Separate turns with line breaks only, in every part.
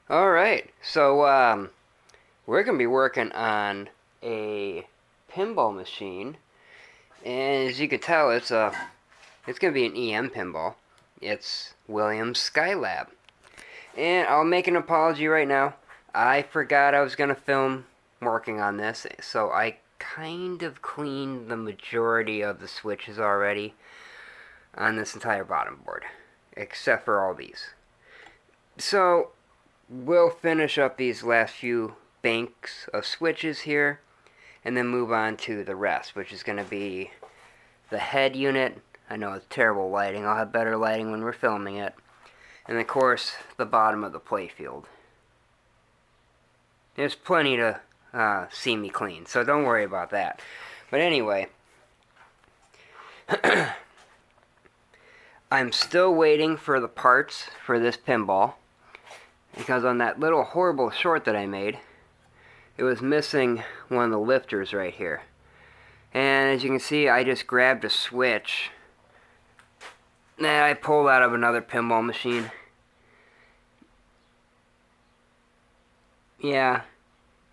Alright, so we're going to be working on a pinball machine, and as you can tell, it's going to be an EM pinball. It's Williams Skylab. And I'll make an apology right now. I forgot I was going to film working on this, so I kind of cleaned the majority of the switches already on this entire bottom board, except for all these. So we'll finish up these last few banks of switches here and then move on to the rest, which is going to be the head unit. I know it's terrible lighting. I'll have better lighting when we're filming it. And of course, the bottom of the playfield. There's plenty to see me clean, so don't worry about that. But anyway, I'm still waiting for the parts for this pinball, because on that little horrible short that I made, it was missing one of the lifters right here. And as you can see, I just grabbed a switch that I pulled out of another pinball machine. Yeah,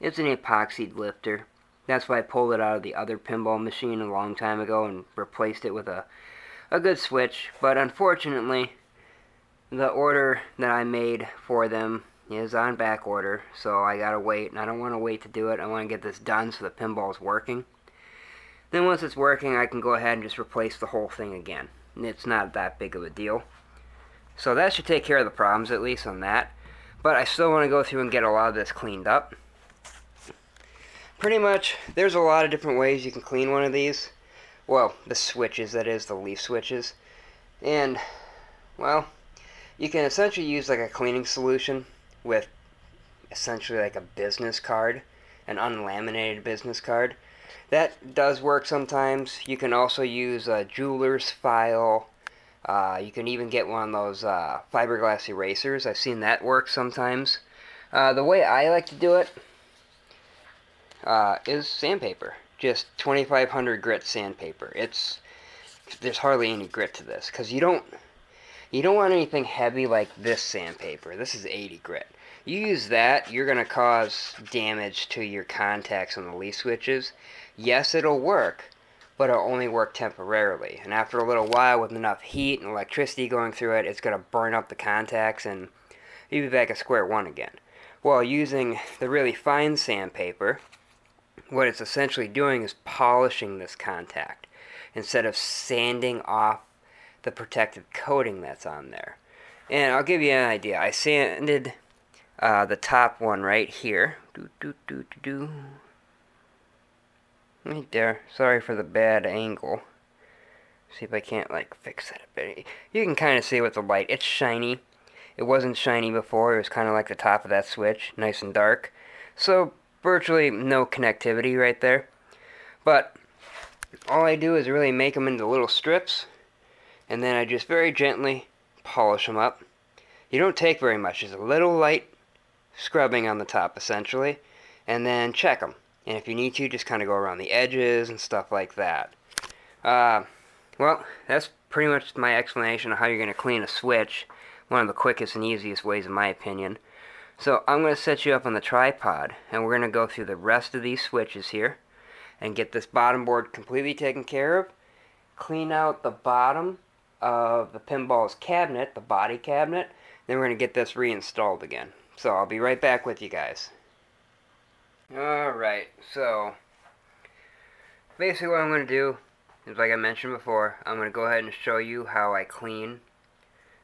it's an epoxied lifter. That's why I pulled it out of the other pinball machine a long time ago and replaced it with a good switch. But unfortunately, the order that I made for them is on back order, so I gotta wait, and I don't want to wait to do it. I want to get this done so the pinball's working. Then once it's working, I can go ahead and just replace the whole thing again. It's not that big of a deal. So that should take care of the problems, at least on that. But I still want to go through and get a lot of this cleaned up. Pretty much, there's a lot of different ways you can clean one of these. Well, the switches, that is, the leaf switches. And, well, you can essentially use like a cleaning solution with essentially like a business card, an unlaminated business card. That does work sometimes. You can also use a jeweler's file. You can even get one of those fiberglass erasers. I've seen that work sometimes. The way I like to do it is sandpaper. Just 2500 grit sandpaper. There's hardly any grit to this, because you don't want anything heavy like this sandpaper. This is 80 grit. You use that, you're going to cause damage to your contacts on the leaf switches. Yes, it'll work, but it'll only work temporarily. And after a little while, with enough heat and electricity going through it, it's going to burn up the contacts and you'll be back at square one again. While using the really fine sandpaper, what it's essentially doing is polishing this contact instead of sanding off the protective coating that's on there. And I'll give you an idea. I sanded the top one right here. Right there. Sorry for the bad angle. See if I can't like fix that a bit. You can kind of see with the light. It's shiny. It wasn't shiny before. It was kind of like the top of that switch, nice and dark. So virtually no connectivity right there. But all I do is really make them into little strips, and then I just very gently polish them up. You don't take very much, just a little light scrubbing on the top essentially, and then check them. And if you need to, just kind of go around the edges and stuff like that. Well, that's pretty much my explanation of how you're going to clean a switch. One of the quickest and easiest ways in my opinion. So I'm going to set you up on the tripod, and we're going to go through the rest of these switches here and get this bottom board completely taken care of. Clean out the bottom of the pinball's cabinet, the body cabinet. Then we're going to get this reinstalled again. So I'll be right back with you guys. Alright, so basically what I'm going to do is, like I mentioned before, I'm going to go ahead and show you how I clean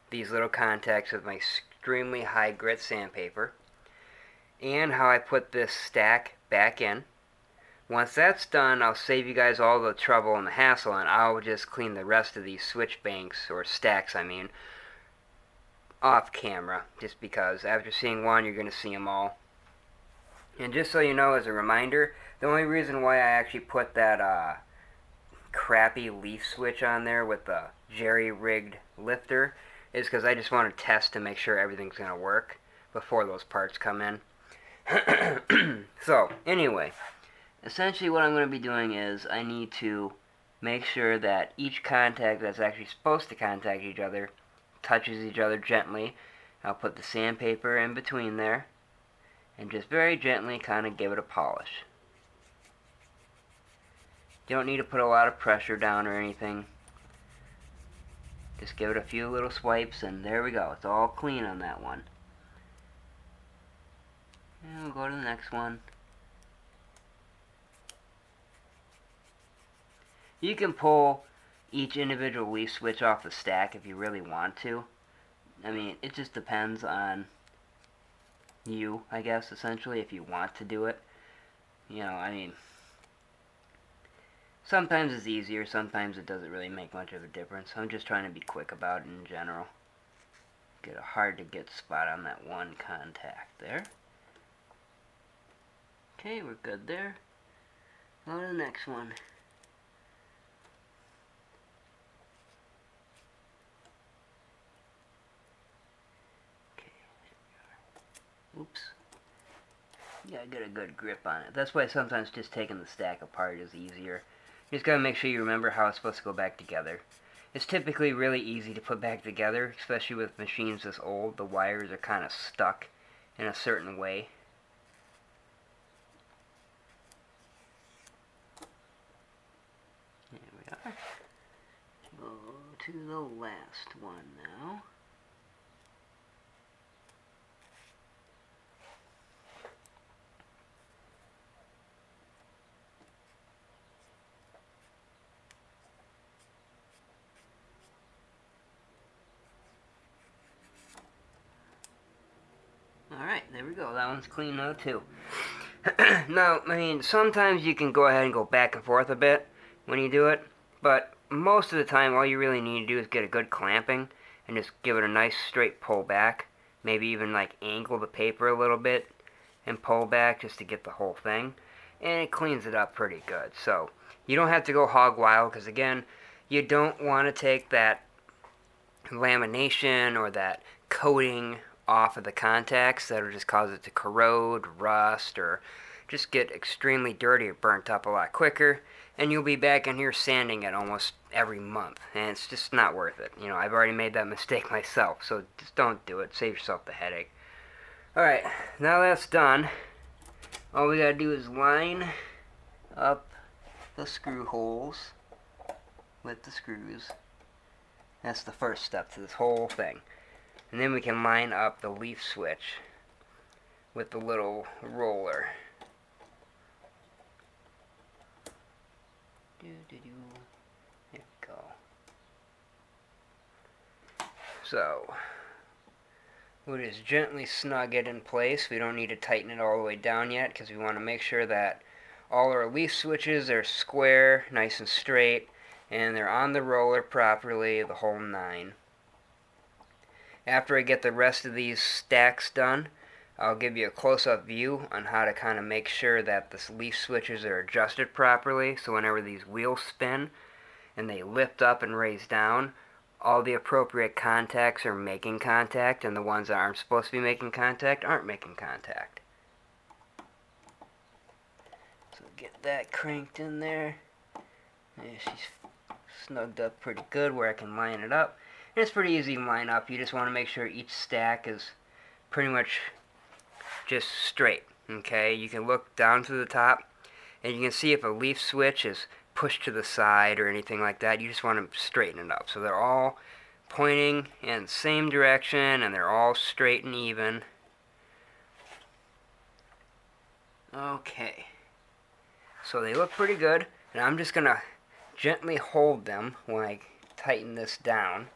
these little contacts with my extremely high grit sandpaper, and how I put this stack back in. Once that's done, I'll save you guys all the trouble and the hassle, and I'll just clean the rest of these switch banks, or stacks I mean, off camera, just because after seeing one you're going to see them all. And just so you know, as a reminder, the only reason why I actually put that crappy leaf switch on there with the jerry-rigged lifter is because I just want to test to make sure everything's going to work before those parts come in. So, anyway, essentially what I'm going to be doing is I need to make sure that each contact that's actually supposed to contact each other touches each other gently, I'll put the sandpaper in between there and just very gently kind of give it a polish. You don't need to put a lot of pressure down or anything. Just give it a few little swipes and there we go. It's all clean on that one. And we'll go to the next one. You can pull each individual leaf switch off the stack if you really want to. I mean, it just depends on you, I guess, essentially, if you want to do it. You know, I mean, sometimes it's easier, sometimes it doesn't really make much of a difference. I'm just trying to be quick about it in general. Get a hard to get spot on that one contact there. Okay, we're good there. Go to the next one. Oops. You gotta get a good grip on it. That's why sometimes just taking the stack apart is easier. You just gotta make sure you remember how it's supposed to go back together. It's typically really easy to put back together, especially with machines this old. The wires are kind of stuck in a certain way. There we are. Go to the last one now. Alright, there we go. That one's clean now too. Now, I mean, sometimes you can go ahead and go back and forth a bit when you do it, but most of the time all you really need to do is get a good clamping and just give it a nice straight pull back. Maybe even like angle the paper a little bit and pull back just to get the whole thing. And it cleans it up pretty good. So, you don't have to go hog wild because again, you don't want to take that lamination or that coating off of the contacts. That'll just cause it to corrode, rust, or just get extremely dirty or burnt up a lot quicker, and you'll be back in here sanding it almost every month, and it's just not worth it. You know, I've already made that mistake myself, so just don't do it. Save yourself the headache. Alright, now that's done, all we gotta do is line up the screw holes with the screws. That's the first step to this whole thing. And then we can line up the leaf switch with the little roller. There we go. So, we'll just gently snug it in place. We don't need to tighten it all the way down yet because we want to make sure that all our leaf switches are square, nice and straight, and they're on the roller properly, the whole nine. After I get the rest of these stacks done, I'll give you a close-up view on how to kind of make sure that the leaf switches are adjusted properly, so whenever these wheels spin and they lift up and raise down, all the appropriate contacts are making contact, and the ones that aren't supposed to be making contact aren't making contact. So get that cranked in there. Yeah, she's snugged up pretty good where I can line it up. And it's pretty easy to line up. You just want to make sure each stack is pretty much just straight. Okay, you can look down to the top and you can see if a leaf switch is pushed to the side or anything like that. You just want to straighten it up. So they're all pointing in the same direction and they're all straight and even. Okay, so they look pretty good, and I'm just going to gently hold them when I tighten this down.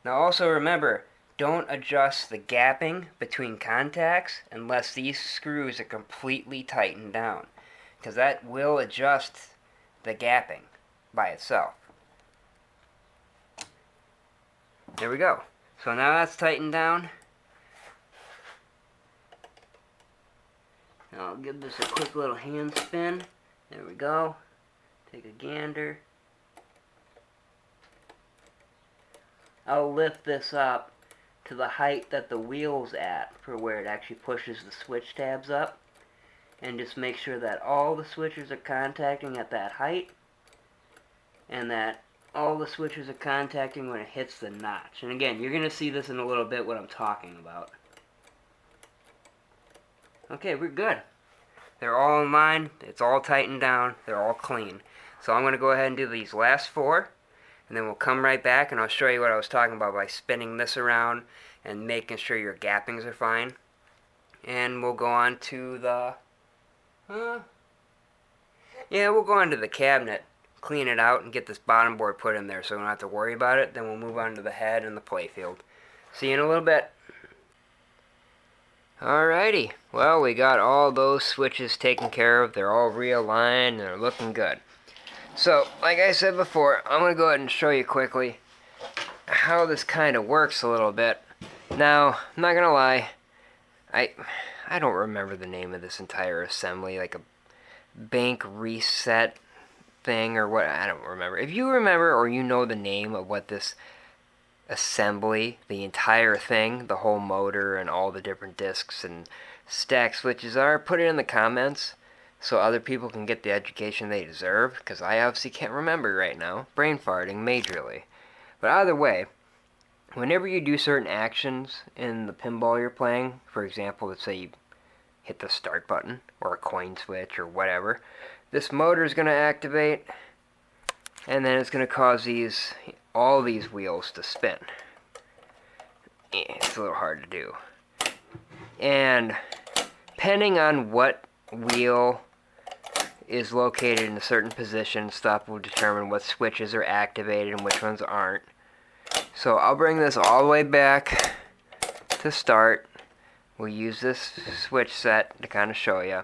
Now also remember, don't adjust the gapping between contacts unless these screws are completely tightened down, because that will adjust the gapping by itself. There we go. So now that's tightened down. Now I'll give this a quick little hand spin. There we go. Take a gander. I'll lift this up to the height that the wheel's at for where it actually pushes the switch tabs up, and just make sure that all the switches are contacting at that height and that all the switches are contacting when it hits the notch. And again, you're going to see this in a little bit what I'm talking about. Okay, we're good. They're all in line. It's all tightened down. They're all clean. So I'm going to go ahead and do these last 4. And then we'll come right back and I'll show you what I was talking about by spinning this around and making sure your gappings are fine. And we'll go on to the... we'll go on to the cabinet, clean it out, and get this bottom board put in there so we don't have to worry about it. Then we'll move on to the head and the playfield. See you in a little bit. Alrighty, well, we got all those switches taken care of. They're all realigned and they're looking good. So, like I said before, I'm going to go ahead and show you quickly how this kind of works a little bit. Now, I'm not going to lie, I don't remember the name of this entire assembly, like a bank reset thing or what, I don't remember. If you remember or you know the name of what this assembly, the entire thing, the whole motor and all the different discs and stack switches are, put it in the comments so other people can get the education they deserve, because I obviously can't remember right now. Brain farting majorly. But either way, whenever you do certain actions in the pinball you're playing, for example, let's say you hit the start button or a coin switch or whatever, this motor is going to activate, and then it's going to cause all these wheels to spin. It's a little hard to do. And depending on what wheel is located in a certain position, stuff will determine what switches are activated and which ones aren't. So I'll bring this all the way back to start. We'll use this switch set to kind of show you.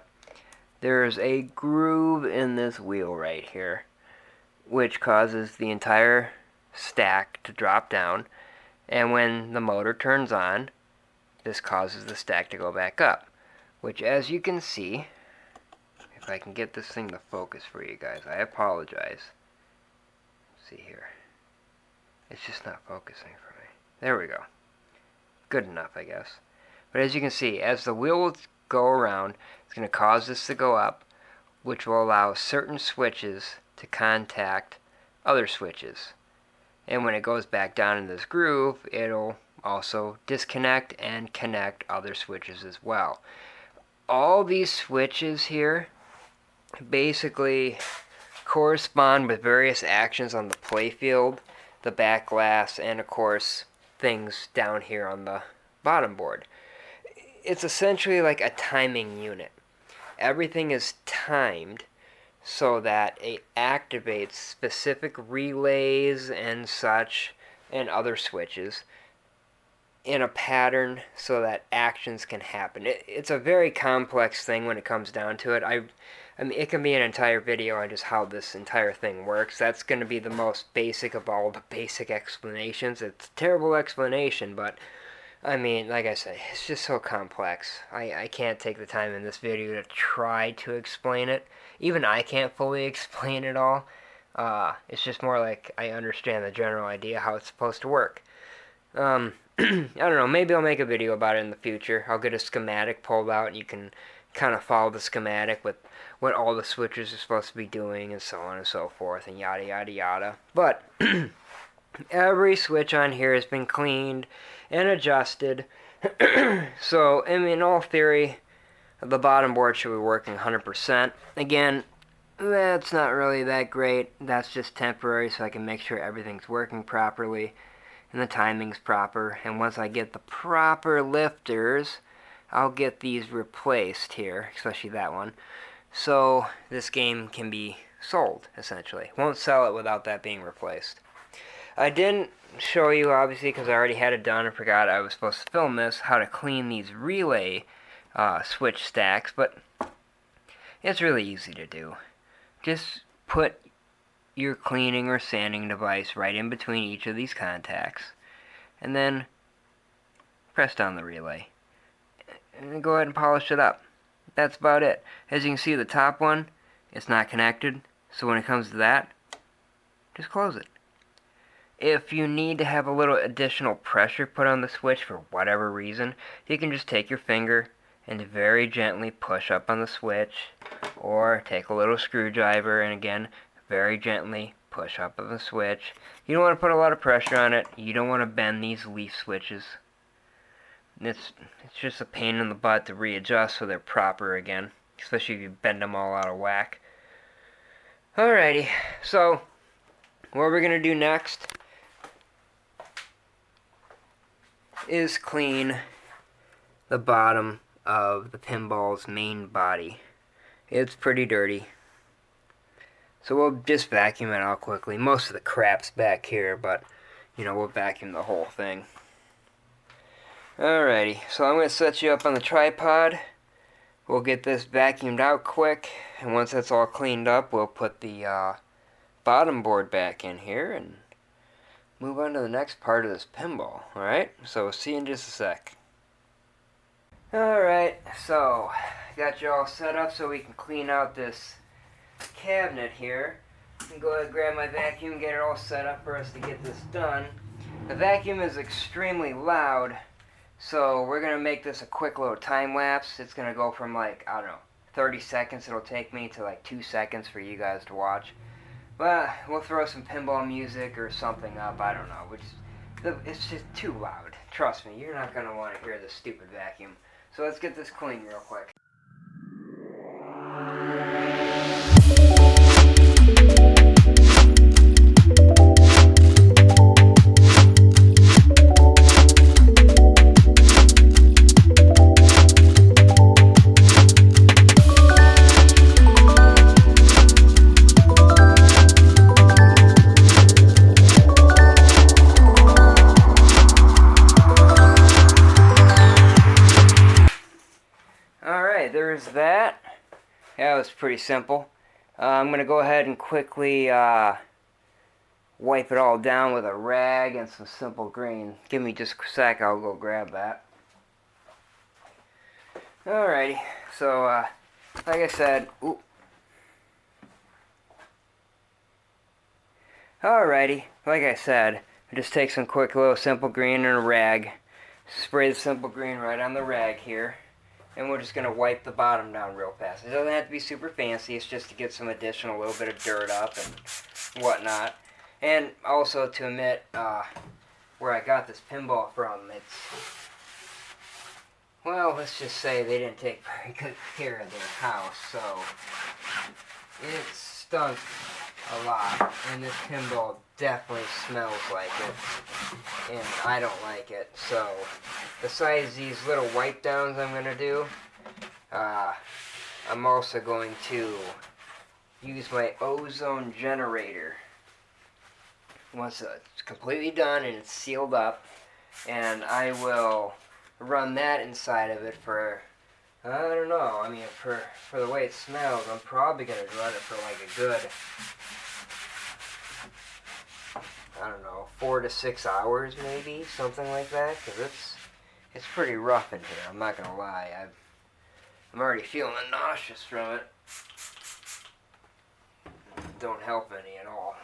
There's a groove in this wheel right here, which causes the entire stack to drop down, and when the motor turns on, this causes the stack to go back up, which, as you can see, if I can get this thing to focus for you guys, I apologize. Let's see here, it's just not focusing for me. There we go. Good enough, I guess. But as you can see, as the wheel will go around, it's going to cause this to go up, which will allow certain switches to contact other switches. And when it goes back down in this groove, it'll also disconnect and connect other switches as well. All these switches here basically correspond with various actions on the playfield, the back glass, and of course things down here on the bottom board. It's essentially like a timing unit. Everything is timed so that it activates specific relays and such and other switches in a pattern so that actions can happen. It's a very complex thing when it comes down to it. I mean, it can be an entire video on just how this entire thing works. That's going to be the most basic of all the basic explanations. It's a terrible explanation, but I mean, like I said, it's just so complex. I can't take the time in this video to try to explain it. Even I can't fully explain it all. It's just more like I understand the general idea how it's supposed to work. I don't know, maybe I'll make a video about it in the future. I'll get a schematic pulled out and you can kind of follow the schematic with what all the switches are supposed to be doing and so on and so forth and yada yada yada. But every switch on here has been cleaned and adjusted. So, I mean, in all theory, the bottom board should be working 100%. Again, that's not really that great. That's just temporary so I can make sure everything's working properly and the timing's proper. And once I get the proper lifters, I'll get these replaced here, especially that one, so this game can be sold, essentially. Won't sell it without that being replaced. I didn't show you, obviously, because I already had it done and forgot I was supposed to film this, how to clean these relay switch stacks, but it's really easy to do. Just put your cleaning or sanding device right in between each of these contacts, and then press down the relay. And go ahead and polish it up. That's about it. As you can see, the top one, it's not connected, so when it comes to that, just close it. If you need to have a little additional pressure put on the switch for whatever reason, you can just take your finger and very gently push up on the switch, or take a little screwdriver and again very gently push up of the switch. You don't want to put a lot of pressure on it. You don't want to bend these leaf switches. It's just a pain in the butt to readjust so they're proper again, especially if you bend them all out of whack. Alrighty, so what we're going to do next is clean the bottom of the pinball's main body. It's pretty dirty. So we'll just vacuum it out quickly. Most of the crap's back here, but, you know, we'll vacuum the whole thing. Alrighty, so I'm going to set you up on the tripod. We'll get this vacuumed out quick, and once that's all cleaned up, we'll put the bottom board back in here and move on to the next part of this pinball. Alright, so we'll see you in just a sec. Alright, so got you all set up so we can clean out this cabinet here. I can go ahead and grab my vacuum and get it all set up for us to get this done. The vacuum is extremely loud, so we're going to make this a quick little time lapse. It's going to go from like, I don't know, 30 seconds it'll take me to like 2 seconds for you guys to watch. But we'll throw some pinball music or something up, I don't know. It's just too loud. Trust me, you're not going to want to hear this stupid vacuum. So let's get this clean real quick. There's that. That was pretty simple. I'm going to go ahead and quickly wipe it all down with a rag and some simple green. Give me just a sec, I'll go grab that. Alrighty, so like I said, just take some quick little simple green and a rag. Spray the simple green right on the rag here. And we're just going to wipe the bottom down real fast. It doesn't have to be super fancy. It's just to get some additional little bit of dirt up and whatnot. And also to admit where I got this pinball from. It's, well, let's just say they didn't take very good care of their house. So it stunk a lot. And this pinball definitely smells like it. And I don't like it. So besides these little wipe downs I'm going to do, I'm also going to use my Ozone Generator. Once it's completely done and it's sealed up, and I will run that inside of it for, I don't know, I mean for the way it smells, I'm probably going to run it for like a good, I don't know, 4 to 6 hours maybe, something like that, because it's pretty rough in here, I'm not going to lie. I'm already feeling nauseous from it. Don't help any at all.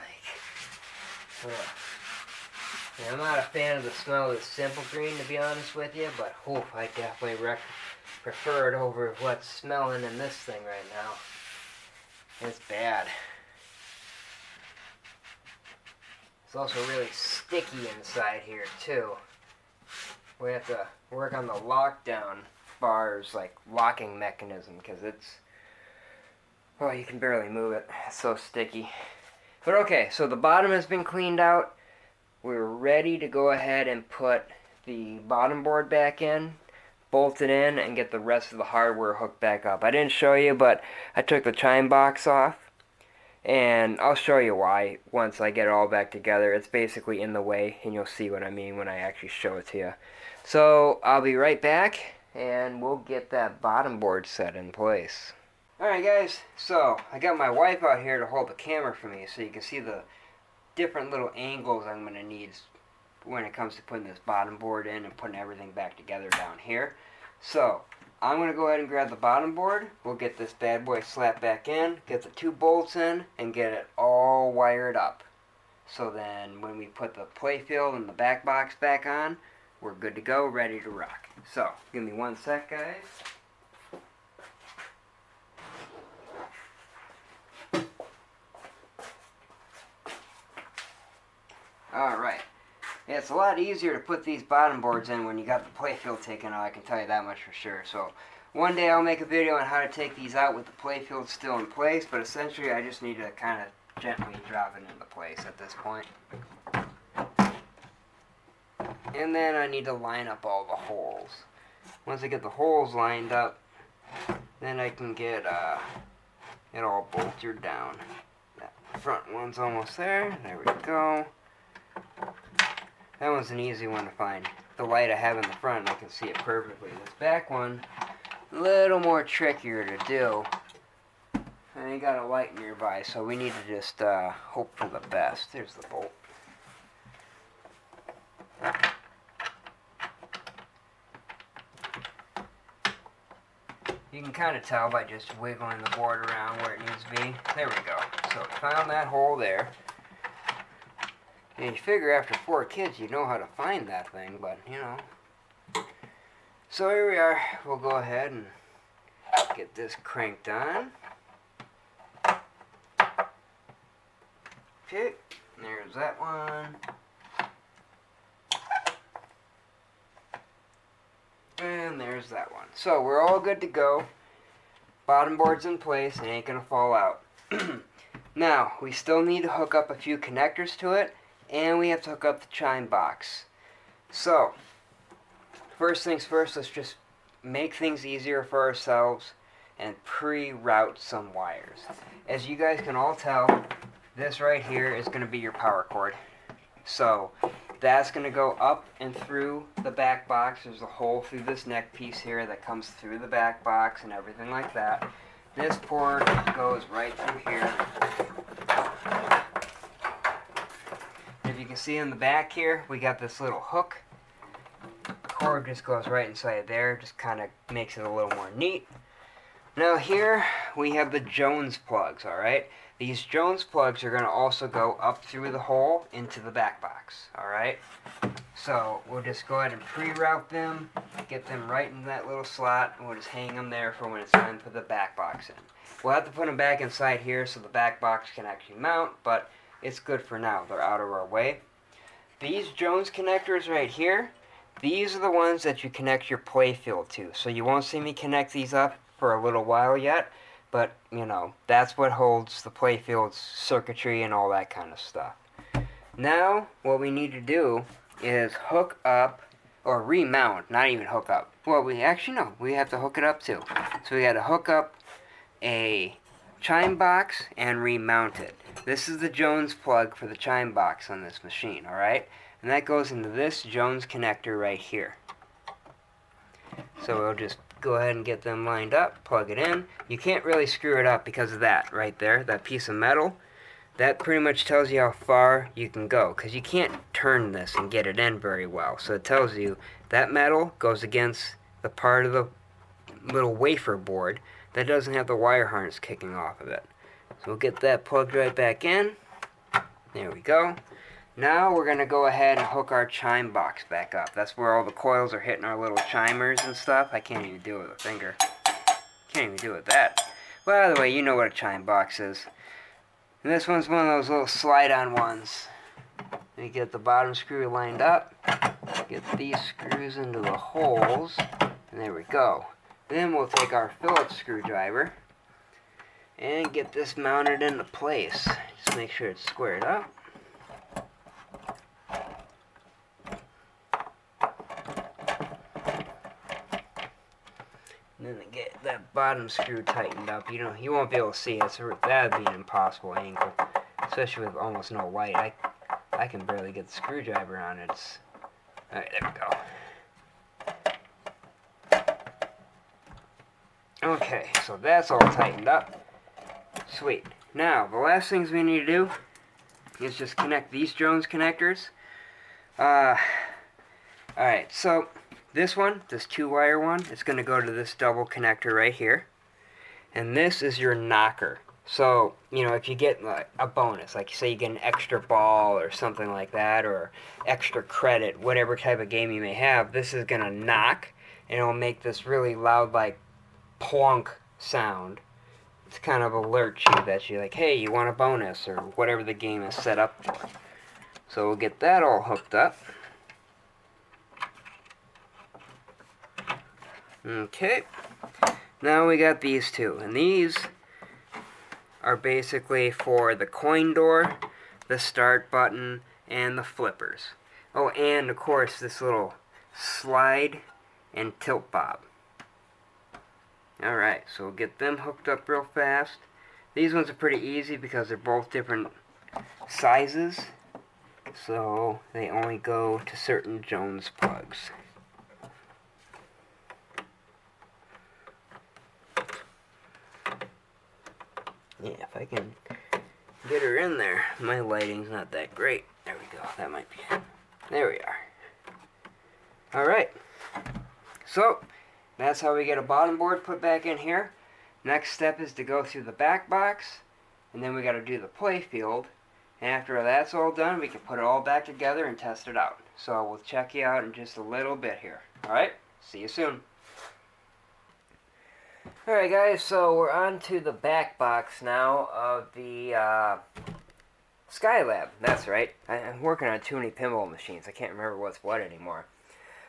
Yeah, I'm not a fan of the smell of the simple green, to be honest with you, but I definitely prefer it over what's smelling in this thing right now. It's bad. It's also really sticky inside here too. We have to work on the lockdown bars, like locking mechanism, because it's, well, you can barely move it. It's so sticky. But okay, so the bottom has been cleaned out. We're ready to go ahead and put the bottom board back in, bolt it in, and get the rest of the hardware hooked back up. I didn't show you, but I took the chime box off, and I'll show you why once I get it all back together. It's basically in the way, and you'll see what I mean when I actually show it to you. So I'll be right back, and we'll get that bottom board set in place. Alright guys, so I got my wife out here to hold the camera for me so you can see the different little angles I'm going to need when it comes to putting this bottom board in and putting everything back together down here. So I'm going to go ahead and grab the bottom board. We'll get this bad boy slapped back in, get the 2 bolts in, and get it all wired up. So then when we put the playfield and the back box back on, we're good to go, ready to rock. So give me 1 sec, guys. Alright. Yeah, it's a lot easier to put these bottom boards in when you got the playfield taken out, I can tell you that much for sure. So, one day I'll make a video on how to take these out with the playfield still in place, but essentially I just need to kind of gently drop it into place at this point. And then I need to line up all the holes. Once I get the holes lined up, then I can get it all bolted down. That front one's almost there. There we go. That one's an easy one to find. The light I have in the front, I can see it perfectly. This back one, a little more trickier to do. I ain't got a light nearby, so we need to just hope for the best. There's the bolt. You can kind of tell by just wiggling the board around where it needs to be. There we go. So found that hole there. And you figure after 4 kids you know how to find that thing, but you know. So here we are. We'll go ahead and get this cranked on. Okay, there's that one. And there's that one. So we're all good to go. Bottom board's in place. It ain't gonna fall out. Now, we still need to hook up a few connectors to it, and we have to hook up the chime box. So, first things first, let's just make things easier for ourselves and pre-route some wires. As you guys can all tell, this right here is gonna be your power cord. So, that's going to go up and through the back box. There's a hole through this neck piece here that comes through the back box and everything like that. This port goes right through here. If you can see in the back here, we got this little hook. The cord just goes right inside there, just kind of makes it a little more neat. Now here we have the Jones plugs, alright? These Jones plugs are going to also go up through the hole into the back box, alright? So we'll just go ahead and pre-route them, get them right in that little slot, and we'll just hang them there for when it's time to put the back box in. We'll have to put them back inside here so the back box can actually mount, but it's good for now. They're out of our way. These Jones connectors right here, these are the ones that you connect your playfield to. So you won't see me connect these up for a little while yet. But, you know, that's what holds the playfield's circuitry and all that kind of stuff. Now, what we need to do is hook up, or remount, not even hook up. Well, we have to hook it up too. So we got to hook up a chime box and remount it. This is the Jones plug for the chime box on this machine, alright? And that goes into this Jones connector right here. So we'll just go ahead and get them lined up, plug it in. You can't really screw it up because of that right there, that piece of metal. That pretty much tells you how far you can go, because you can't turn this and get it in very well. So it tells you that metal goes against the part of the little wafer board that doesn't have the wire harness kicking off of it. So we'll get that plugged right back in. There we go. Now we're going to go ahead and hook our chime box back up. That's where all the coils are hitting our little chimers and stuff. I can't even do it with a finger. Can't even do it with that. By the way, you know what a chime box is. And this one's one of those little slide-on ones. We get the bottom screw lined up. Get these screws into the holes. And there we go. Then we'll take our Phillips screwdriver and get this mounted into place. Just make sure it's squared up. And then to get that bottom screw tightened up, you won't be able to see it, so that would be an impossible angle, especially with almost no light. I can barely get the screwdriver on it. Alright, there we go. Okay, so that's all tightened up. Sweet. Now, the last things we need to do is just connect these Jones connectors. Alright, so this one, this 2-wire one, is going to go to this double connector right here. And this is your knocker. So, you know, if you get a bonus, like say you get an extra ball or something like that, or extra credit, whatever type of game you may have, this is going to knock, and it'll make this really loud, like, plunk sound. It's kind of alert you that you're like, hey, you want a bonus, or whatever the game is set up for. So we'll get that all hooked up. Okay, now we got these two, and these are basically for the coin door, the start button, and the flippers. Oh, and of course this little slide and tilt bob. Alright, so we'll get them hooked up real fast. These ones are pretty easy because they're both different sizes, so they only go to certain Jones plugs. Yeah, if I can get her in there. My lighting's not that great. There we go. That might be it. There we are. Alright. So, that's how we get a bottom board put back in here. Next step is to go through the back box. And then we got to do the play field. And after that's all done, we can put it all back together and test it out. So, we'll check you out in just a little bit here. Alright? See you soon. Alright guys, so we're on to the back box now of the Skylab. That's right. I'm working on too many pinball machines. I can't remember what's what anymore.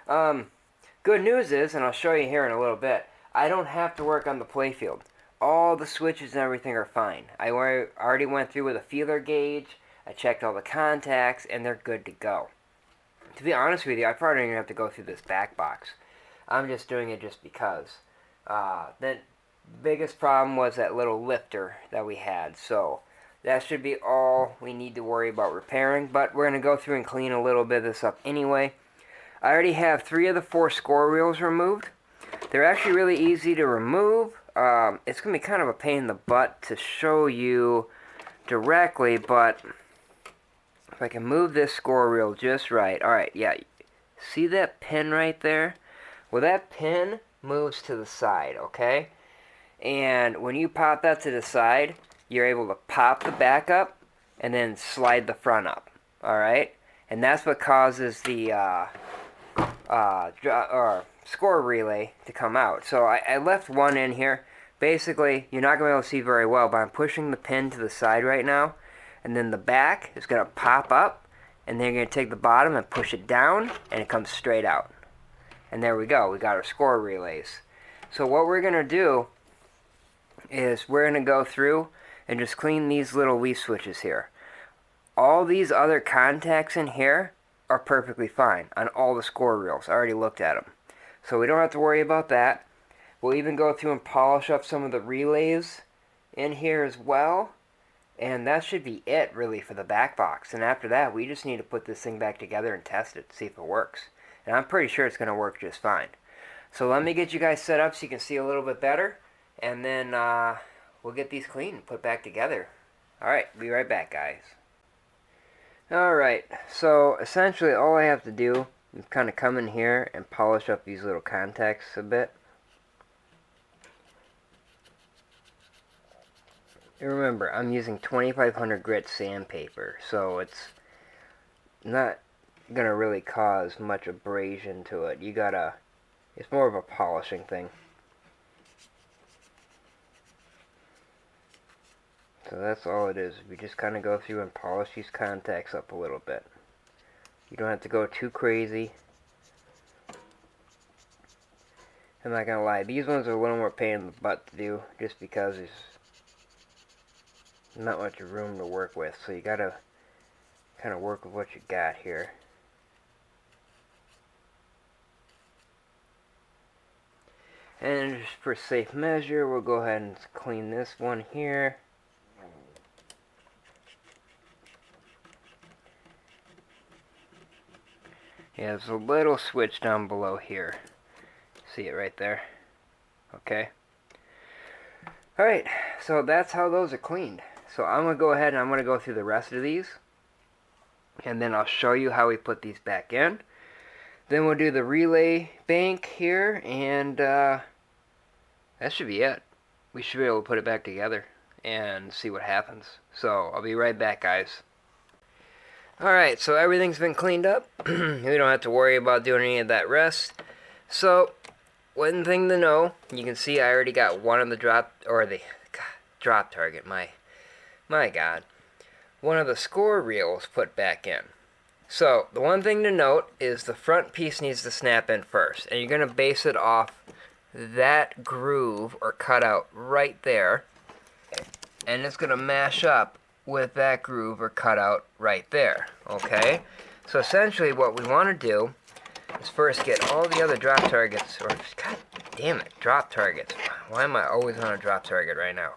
Good news is, and I'll show you here in a little bit, I don't have to work on the playfield. All the switches and everything are fine. I already went through with a feeler gauge, I checked all the contacts, and they're good to go. To be honest with you, I probably don't even have to go through this back box. I'm just doing it just because. The biggest problem was that little lifter that we had, so that should be all we need to worry about repairing, but we're going to go through and clean a little bit of this up anyway. I already have 3 of the 4 score reels removed. They're actually really easy to remove. It's going to be kind of a pain in the butt to show you directly, but if I can move this score reel just right. Alright, yeah. See that pin right there? Well, that pin moves to the side, okay? And when you pop that to the side, you're able to pop the back up and then slide the front up, alright? And that's what causes the score relay to come out. So I left one in here. Basically, you're not going to be able to see very well, but I'm pushing the pin to the side right now, and then the back is going to pop up, and then you're going to take the bottom and push it down, and it comes straight out. And there we go. We got our score relays. So what we're going to do is we're going to go through and just clean these little leaf switches here. All these other contacts in here are perfectly fine on all the score reels. I already looked at them. So we don't have to worry about that. We'll even go through and polish up some of the relays in here as well. And that should be it really for the back box. And after that, we just need to put this thing back together and test it to see if it works. And I'm pretty sure it's going to work just fine. So let me get you guys set up so you can see a little bit better. And then we'll get these clean and put back together. Alright, be right back, guys. Alright, so essentially all I have to do is kind of come in here and polish up these little contacts a bit. And remember, I'm using 2500 grit sandpaper, so it's not going to really cause much abrasion to it. It's more of a polishing thing. So that's all it is. We just kind of go through and polish these contacts up a little bit. You don't have to go too crazy. I'm not going to lie, these ones are a little more pain in the butt to do, just because there's not much room to work with. So you got to kind of work with what you got here. And just for safe measure, we'll go ahead and clean this one here. Yeah, there's a little switch down below here. See it right there? Okay. Alright, so that's how those are cleaned. So I'm going to go ahead and I'm going to go through the rest of these. And then I'll show you how we put these back in. Then we'll do the relay bank here, and that should be it. We should be able to put it back together and see what happens. So I'll be right back, guys. Alright, so everything's been cleaned up. We don't have to worry about doing any of that rest. So, one thing to know, you can see I already got one of the drop target, my God. One of the score reels put back in. So, the one thing to note is the front piece needs to snap in first. And you're going to base it off that groove or cutout right there. And it's going to mash up with that groove or cutout right there. Okay? So essentially what we want to do is first get all the other drop targets, or god damn it, drop targets. Why am I always on a drop target right now?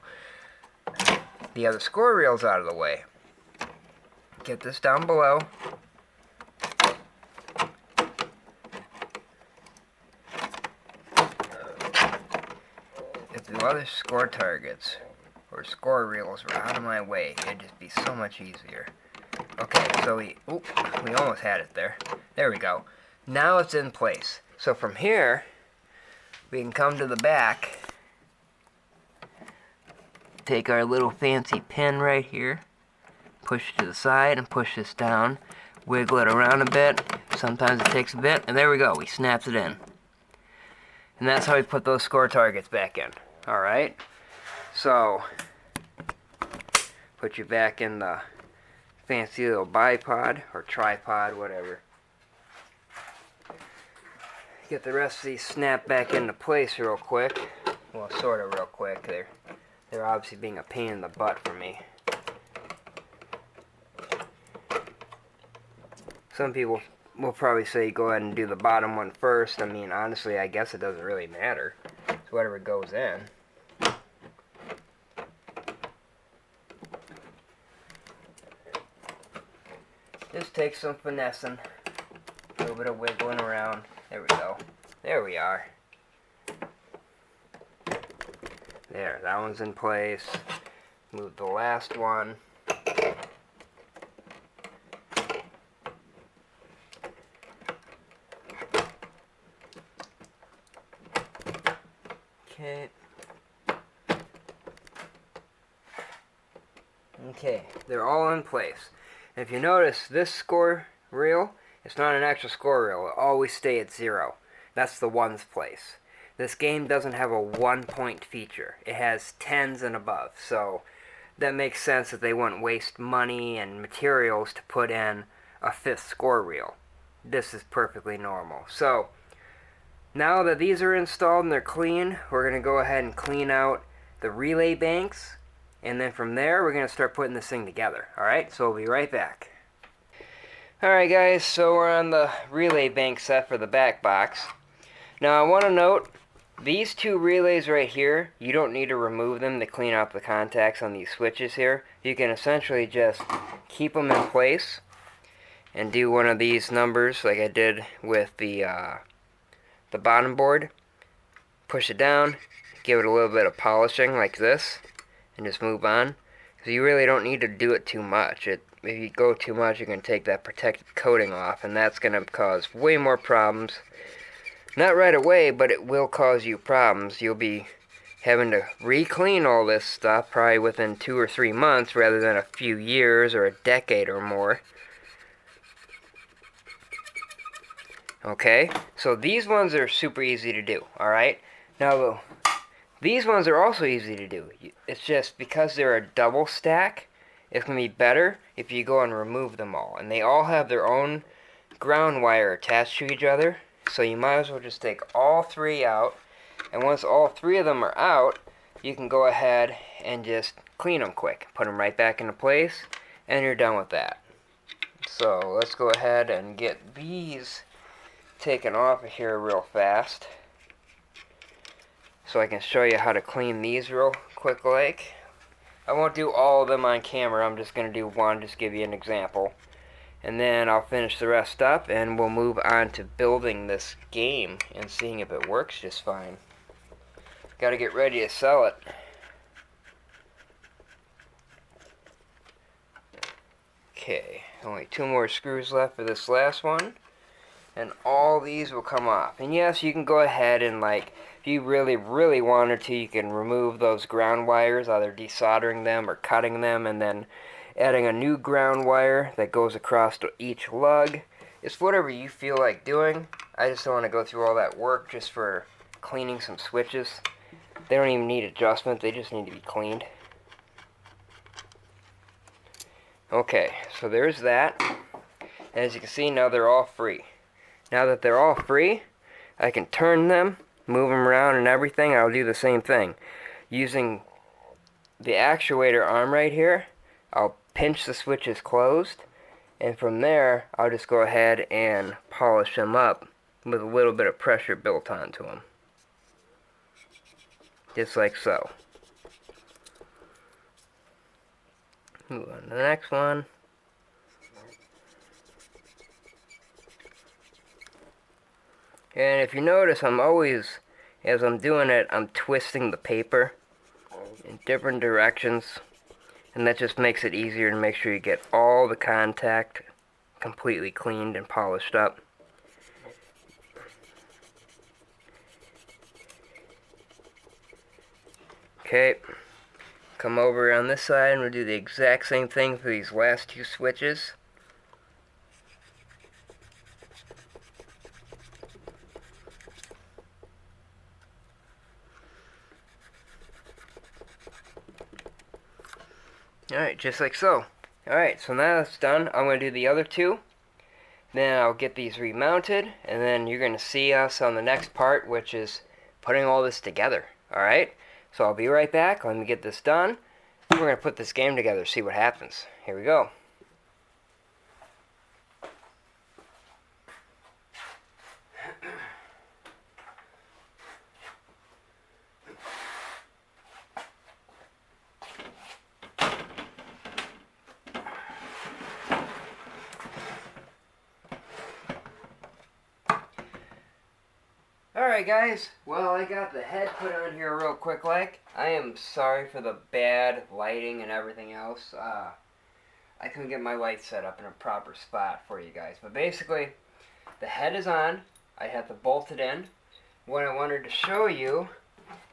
The other score reels out of the way. Get this down below. If the other score targets or score reels were out of my way, it'd just be so much easier. Okay, so we almost had it there. There we go. Now it's in place. So from here, we can come to the back, take our little fancy pin right here, push it to the side and push this down, wiggle it around a bit. Sometimes it takes a bit, and there we go. We snapped it in. And that's how we put those score targets back in. Alright? So, put you back in the fancy little bipod or tripod, whatever. Get the rest of these snapped back into place real quick. Well, sort of real quick. They're obviously being a pain in the butt for me. Some people will probably say go ahead and do the bottom one first. I mean, honestly, I guess it doesn't really matter. It's whatever goes in. Just takes some finessing. A little bit of wiggling around. There we go. There we are. There, that one's in place. Move the last one. Okay. Okay, they're all in place. And if you notice, this score reel, it's not an actual score reel. It always stays at 0. That's the ones place. This game doesn't have a 1-point feature. It has 10s and above. So that makes sense that they wouldn't waste money and materials to put in a 5th score reel. This is perfectly normal. So now that these are installed and they're clean, we're going to go ahead and clean out the relay banks. And then from there, we're going to start putting this thing together. Alright, so we'll be right back. Alright guys, so we're on the relay bank set for the back box. Now I want to note, these two relays right here, you don't need to remove them to clean up the contacts on these switches here. You can essentially just keep them in place and do one of these numbers like I did with the bottom board. Push it down, give it a little bit of polishing like this, and just move on. Because you really don't need to do it too much. If you go too much, you can take that protective coating off, and that's going to cause way more problems. Not right away, but it will cause you problems. You'll be having to re-clean all this stuff probably within 2 or 3 months rather than a few years or a decade or more. Okay, so these ones are super easy to do, alright? Now, these ones are also easy to do. It's just because they're a double stack, it's going to be better if you go and remove them all. And they all have their own ground wire attached to each other, so you might as well just take all 3 out. And once all 3 of them are out, you can go ahead and just clean them quick. Put them right back into place, and you're done with that. So let's go ahead and get these taken off of here real fast, so I can show you how to clean these real quick like. I won't do all of them on camera, I'm just going to do one, just give you an example. And then I'll finish the rest up and we'll move on to building this game and seeing if it works just fine. Gotta get ready to sell it. Okay, only 2 more screws left for this last one. And all these will come off. And yes, you can go ahead and, like, if you really wanted to, you can remove those ground wires, either desoldering them or cutting them, and then adding a new ground wire that goes across to each lug. It's whatever you feel like doing. I just don't want to go through all that work just for cleaning some switches. They don't even need adjustment, they just need to be cleaned. Okay, so there's that. And as you can see, now they're all free. Now that they're all free, I can turn them, move them around and everything. I'll do the same thing. Using the actuator arm right here, I'll pinch the switches closed, and from there, I'll just go ahead and polish them up with a little bit of pressure built onto them. Just like so. Move on to the next one. And if you notice, I'm always, as I'm doing it, I'm twisting the paper in different directions. And that just makes it easier to make sure you get all the contact completely cleaned and polished up. Okay, come over on this side and we'll do the exact same thing for these last two switches. Alright, just like so. Alright, so now that's done. I'm going to do the other two. Then I'll get these remounted, and then you're going to see us on the next part, which is putting all this together. Alright, so I'll be right back. Let me get this done. We're going to put this game together, see what happens. Here we go. Alright guys, well I got the head put on here real quick like. I am sorry for the bad lighting and everything else. I couldn't get my light set up in a proper spot for you guys. But basically, the head is on. I have to bolt it in. What I wanted to show you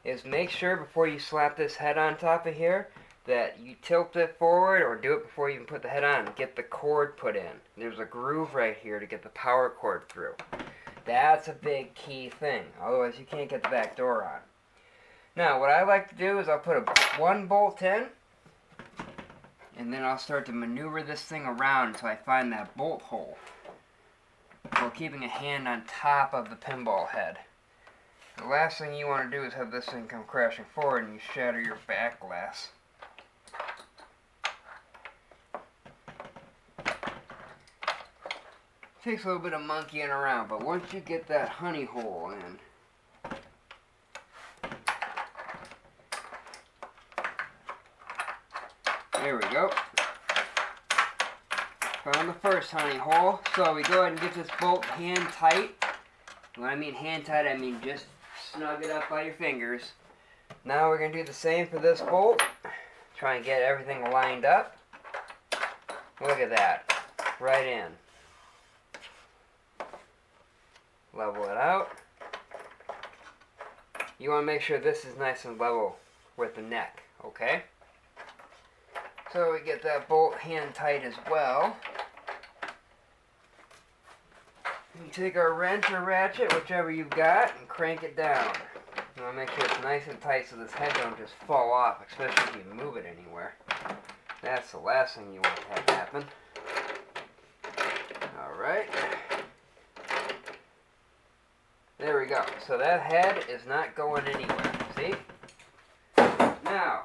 is make sure before you slap this head on top of here that you tilt it forward, or do it before you even put the head on. Get the cord put in. There's a groove right here to get the power cord through. That's a big key thing. Otherwise you can't get the back door on. Now what I like to do is I'll put one bolt in, and then I'll start to maneuver this thing around until I find that bolt hole, while keeping a hand on top of the pinball head. The last thing you want to do is have this thing come crashing forward and you shatter your back glass. Takes a little bit of monkeying around, but once you get that honey hole in, there we go. Found the first honey hole, so we go ahead and get this bolt hand tight. When I mean hand tight, I mean just snug it up by your fingers. Now we're going to do the same for this bolt. Try and get everything lined up. Look at that, right in. Level it out. You want to make sure this is nice and level with the neck, okay? So we get that bolt hand tight as well. You take our wrench or ratchet, whichever you've got, and crank it down. You want to make sure it's nice and tight so this head don't just fall off, especially if you move it anywhere. That's the last thing you want to have happen. Alright. There we go. So that head is not going anywhere. See? Now,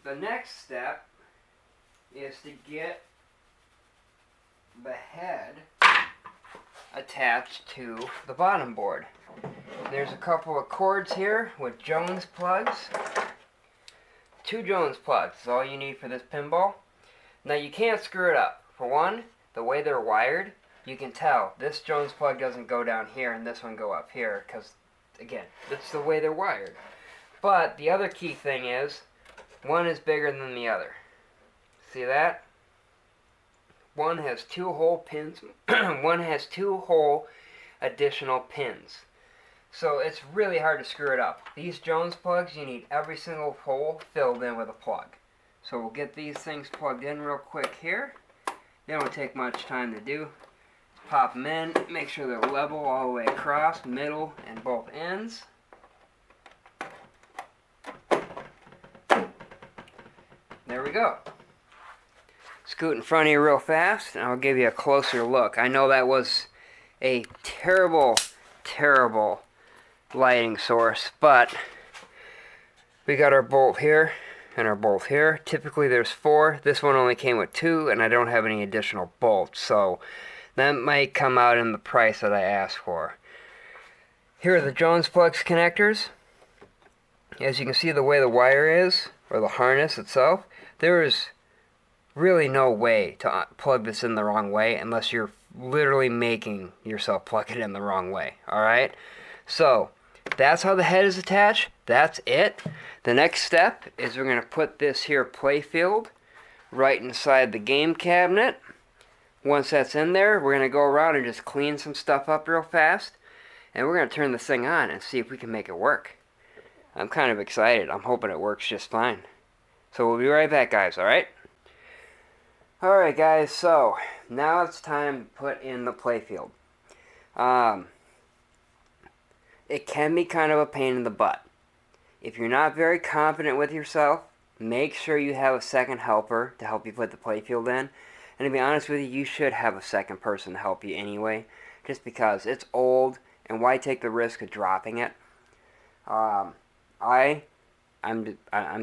the next step is to get the head attached to the bottom board. There's a couple of cords here with Jones plugs. 2 Jones plugs is all you need for this pinball. Now you can't screw it up. For one, the way they're wired, you can tell this Jones plug doesn't go down here and this one go up here because, again, that's the way they're wired. But the other key thing is, one is bigger than the other. See that? One has 2 hole pins. One has 2 hole additional pins. So it's really hard to screw it up. These Jones plugs, you need every single hole filled in with a plug. So we'll get these things plugged in real quick here. They don't take much time to do. Pop them in, make sure they're level all the way across, middle, and both ends. There we go. scoot in front of you real fast, and I'll give you a closer look. I know that was a terrible, terrible lighting source, but we got our bolt here and our bolt here. Typically there's 4. This one only came with 2, and I don't have any additional bolts, so that might come out in the price that I asked for. Here are the Jones plugs connectors. As you can see, the way the wire is, or the harness itself, there is really no way to plug this in the wrong way unless you're literally making yourself plug it in the wrong way. Alright? So, that's how the head is attached. That's it. The next step is we're going to put this here playfield right inside the game cabinet. Once that's in there, we're going to go around and just clean some stuff up real fast. And we're going to turn this thing on and see if we can make it work. I'm kind of excited. I'm hoping it works just fine. So we'll be right back, guys, alright? Alright, guys, so now it's time to put in the playfield. It can be kind of a pain in the butt. If you're not very confident with yourself, make sure you have a second helper to help you put the playfield in. And to be honest with you, you should have a second person to help you anyway, just because it's old, and why take the risk of dropping it? I'm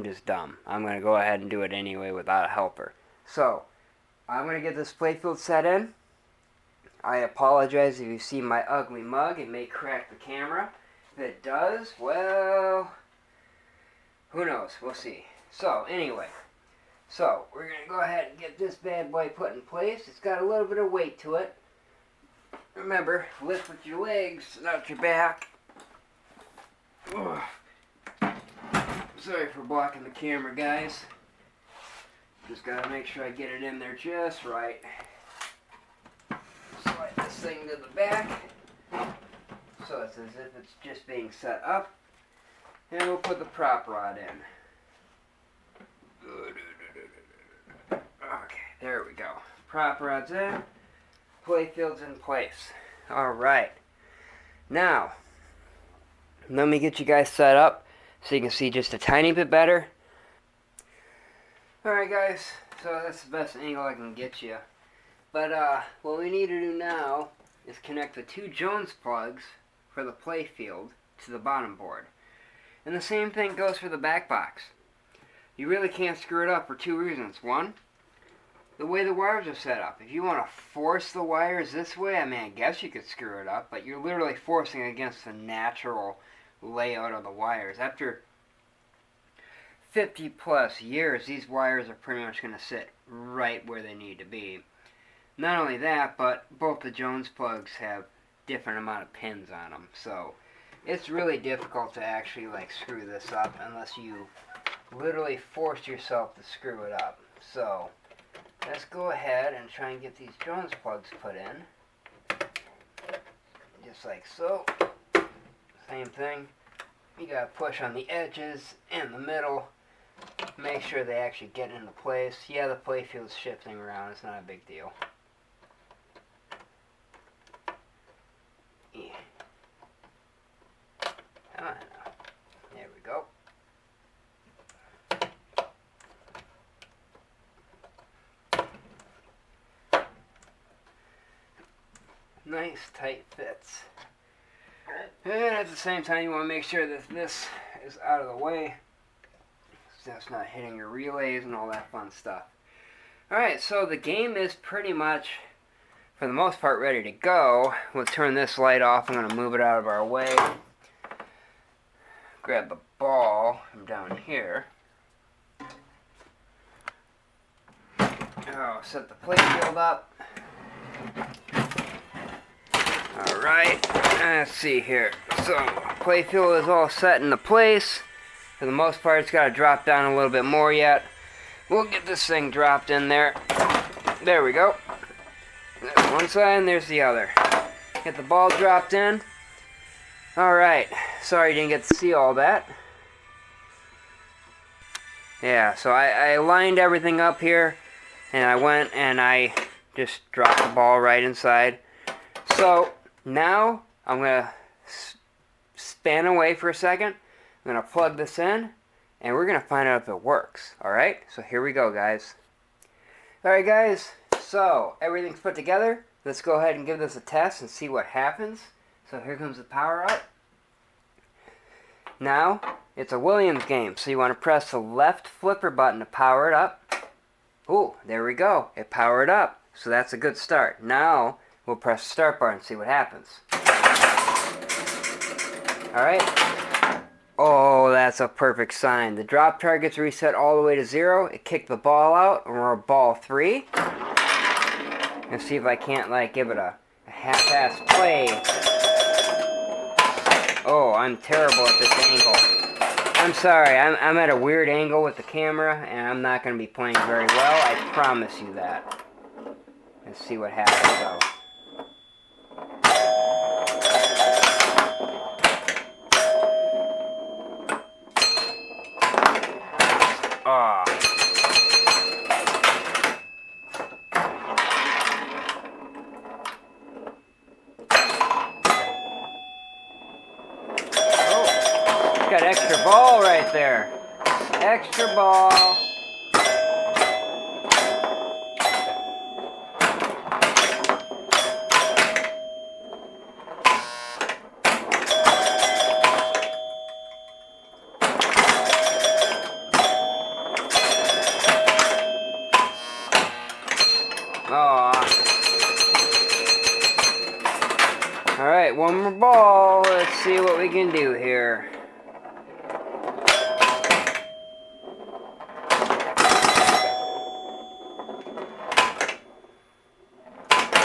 just dumb. I'm going to go ahead and do it anyway without a helper. So, I'm going to get this playfield set in. I apologize if you see my ugly mug. It may crack the camera. If it does, well, who knows? We'll see. So, anyway. So, we're going to go ahead and get this bad boy put in place. It's got a little bit of weight to it. Remember, lift with your legs, not your back. Ugh. Sorry for blocking the camera, guys. Just gotta make sure I get it in there just right. Slide this thing to the back, so it's as if it's just being set up. And we'll put the prop rod in. Okay, there we go. Prop rod's in. Playfield's in place. Alright. Now, let me get you guys set up so you can see just a tiny bit better. Alright guys, so that's the best angle I can get you. But what we need to do now is connect the 2 Jones plugs for the playfield to the bottom board. And the same thing goes for the back box. You really can't screw it up for 2 reasons. One, the way the wires are set up. If you want to force the wires this way, I mean, I guess you could screw it up, but you're literally forcing against the natural layout of the wires. After 50 plus years, these wires are pretty much going to sit right where they need to be. Not only that, but both the Jones plugs have different amount of pins on them, so it's really difficult to actually like screw this up unless you literally force yourself to screw it up. So let's go ahead and try and get these Jones plugs put in. Just like so. Same thing. You gotta push on the edges and the middle. Make sure they actually get into place. Yeah, the playfield's shifting around. It's not a big deal. Yeah. Come on now. There we go. Nice tight fits. And at the same time, you want to make sure that this is out of the way, so it's not hitting your relays and all that fun stuff. Alright, so the game is pretty much, for the most part, ready to go. We'll turn this light off. I'm going to move it out of our way. Grab the ball from down here. Oh, set the playfield up. Alright, let's see here. So, playfield is all set into place. For the most part, it's got to drop down a little bit more yet. We'll get this thing dropped in there. There we go. There's one side and there's the other. Get the ball dropped in. Alright, sorry you didn't get to see all that. Yeah, so I lined everything up here, and I went and I just dropped the ball right inside. So, now I'm going to span away for a second. I'm going to plug this in, and we're going to find out if it works. Alright, so here we go, guys. Alright guys, so everything's put together. Let's go ahead and give this a test and see what happens. So here comes the power up. Now, it's a Williams game, so you want to press the left flipper button to power it up. Ooh, there we go. It powered up. So that's a good start. Now, we'll press the start button and see what happens. Alright. Oh, that's a perfect sign. The drop target's reset all the way to 0. It kicked the ball out, and we're at ball 3. Let's see if I can't, like, give it a half-ass play. Oh, I'm terrible at this angle. I'm sorry, I'm at a weird angle with the camera, and I'm not going to be playing very well. I promise you that. Let's see what happens, though. Ah. Oh, got extra ball right there. Extra ball. Alright, one more ball. Let's see what we can do here.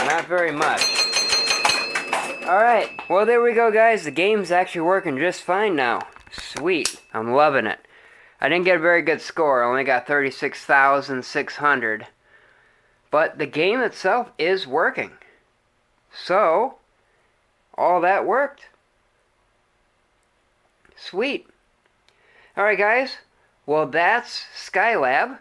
Not very much. Alright, well there we go guys. The game's actually working just fine now. Sweet. I'm loving it. I didn't get a very good score. I only got 36,600. But the game itself is working. So, all that worked. Sweet. Alright guys, well that's Skylab.